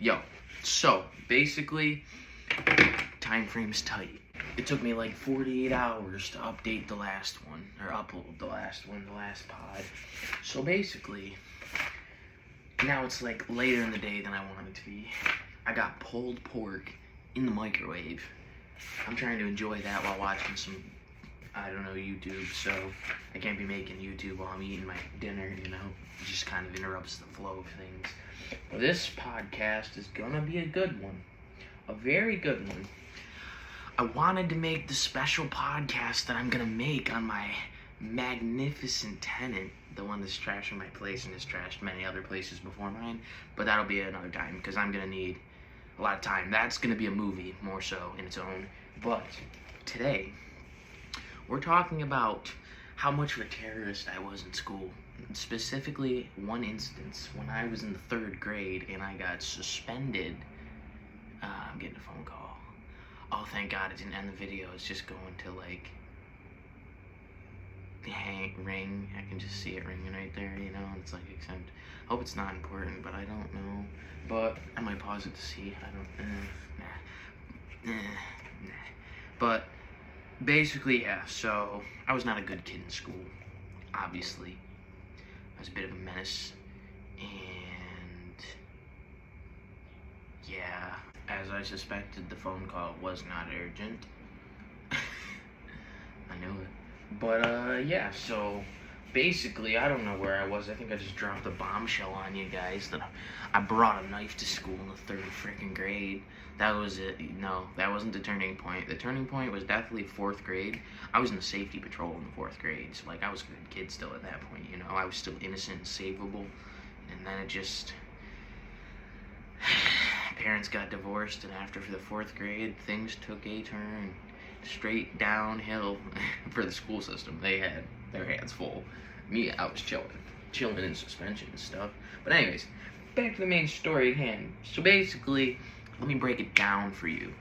Yo, so basically, time frame's tight. It took me like 48 hours to update the last one, or upload the last pod. So basically, now it's like later in the day than I wanted it to be. I got pulled pork in the microwave. I'm trying to enjoy that while watching some, YouTube, so I can't be making YouTube while I'm eating my dinner, It just kind of interrupts the flow of things. But this podcast is gonna be a good one. A very good one. I wanted to make the special podcast that I'm gonna make on my magnificent tenant, the one that's trashing my place and has trashed many other places before mine, but that'll be another time because I'm gonna need a lot of time. That's gonna be a movie more so in its own. But today, we're talking about how much of a terrorist I was in school. Specifically, one instance when I was in the 3rd grade and I got suspended. I'm getting a phone call. Oh, thank God it didn't end the video. It's just going to like ring. I can just see it ringing right there, and it's like, except I hope it's not important, but I don't know. But I might pause it to see. I don't. But basically, yeah. So I was not a good kid in school. Obviously, I was a bit of a menace, and yeah. As I suspected, the phone call was not urgent. I knew it. But, yeah, so basically, I don't know where I was. I think I just dropped a bombshell on you guys that I brought a knife to school in the 3rd freaking grade. That was it. No, that wasn't the turning point. The turning point was definitely 4th grade. I was in the safety patrol in the 4th grade. So, like, I was a good kid still at that point, I was still innocent and savable. And then it just... Parents got divorced, and after the 4th grade, things took a turn straight downhill for the school system. They had their hands full. Me, I was chilling in suspension and stuff. But anyways, back to the main story at hand. So basically, let me break it down for you.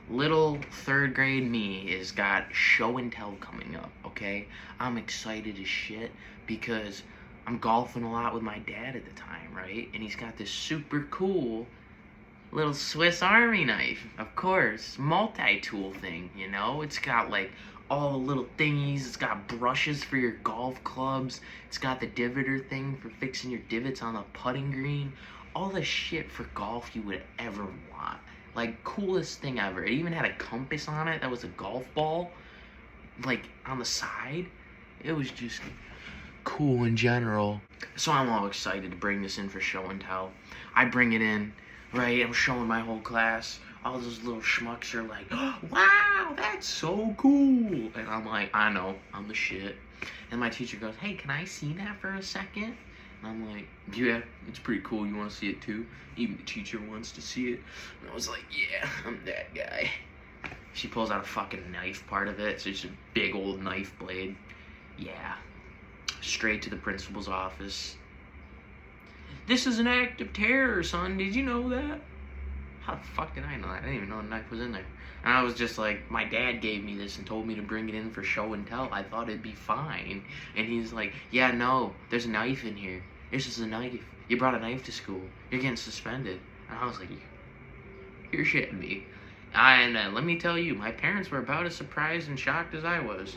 Little 3rd grade me has got show and tell coming up, okay? I'm excited as shit because I'm golfing a lot with my dad at the time, right? And he's got this super cool little Swiss Army knife, of course, multi-tool thing, It's got like all the little thingies. It's got brushes for your golf clubs. It's got the divoter thing for fixing your divots on the putting green. All the shit for golf you would ever want. Like, coolest thing ever. It even had a compass on it that was a golf ball, like, on the side. It was just cool in general. So I'm all excited to bring this in for show and tell. I bring it in. Right, I'm showing my whole class. All those little schmucks are like, oh, wow, that's so cool. And I'm like, I know, I'm the shit. And my teacher goes, hey, can I see that for a second? And I'm like, yeah, it's pretty cool. You want to see it too? Even the teacher wants to see it. And I was like, yeah, I'm that guy. She pulls out a fucking knife part of it. So it's just a big old knife blade. Yeah. Straight to the principal's office. This is an act of terror, son. Did you know that? How the fuck did I know that? I didn't even know the knife was in there. And I was just like, my dad gave me this and told me to bring it in for show and tell. I thought it'd be fine. And he's like, yeah, no, there's a knife in here. It's just a knife. You brought a knife to school. You're getting suspended. And I was like, you're shitting me. And let me tell you, my parents were about as surprised and shocked as I was.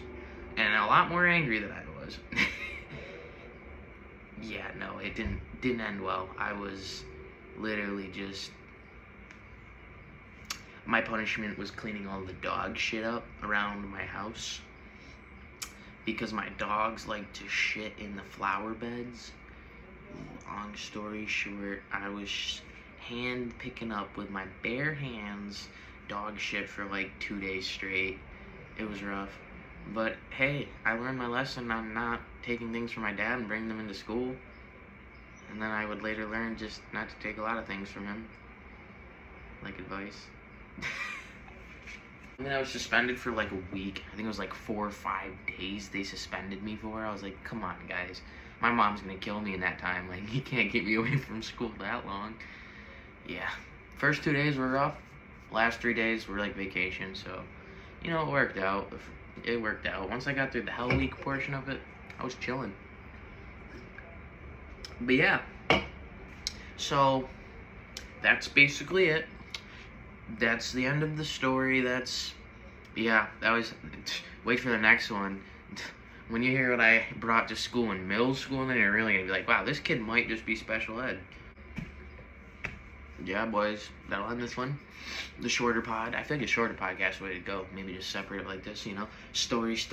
And a lot more angry than I was. Yeah, no, it didn't end well. I was literally just... My punishment was cleaning all the dog shit up around my house. Because my dogs like to shit in the flower beds. Long story short, I was hand picking up with my bare hands dog shit for like 2 days straight. It was rough. But hey, I learned my lesson on not taking things from my dad and bringing them into school. And then I would later learn just not to take a lot of things from him. Like advice. I was suspended for like a week. I think it was like 4 or 5 days they suspended me for. I was like, come on, guys. My mom's gonna kill me in that time. Like, you can't keep me away from school that long. Yeah. First 2 days were rough. Last 3 days were like vacation, so, it worked out. It worked out. Once I got through the Hell Week portion of it, I was chilling. But yeah. So, that's basically it. That's the end of the story. Wait for the next one. When you hear what I brought to school in middle school, then you're really gonna be like, wow, this kid might just be special ed. Yeah, boys, that'll end this one. The shorter pod. I feel like a shorter podcast is the way to go. Maybe just separate it like this, story,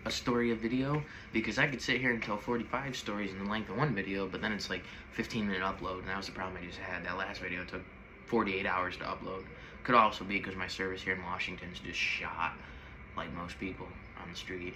a story of video. Because I could sit here and tell 45 stories in the length of one video, but then it's like 15-minute upload, and that was the problem I just had. That last video took 48 hours to upload. Could also be because my service here in Washington's just shot, like most people on the street.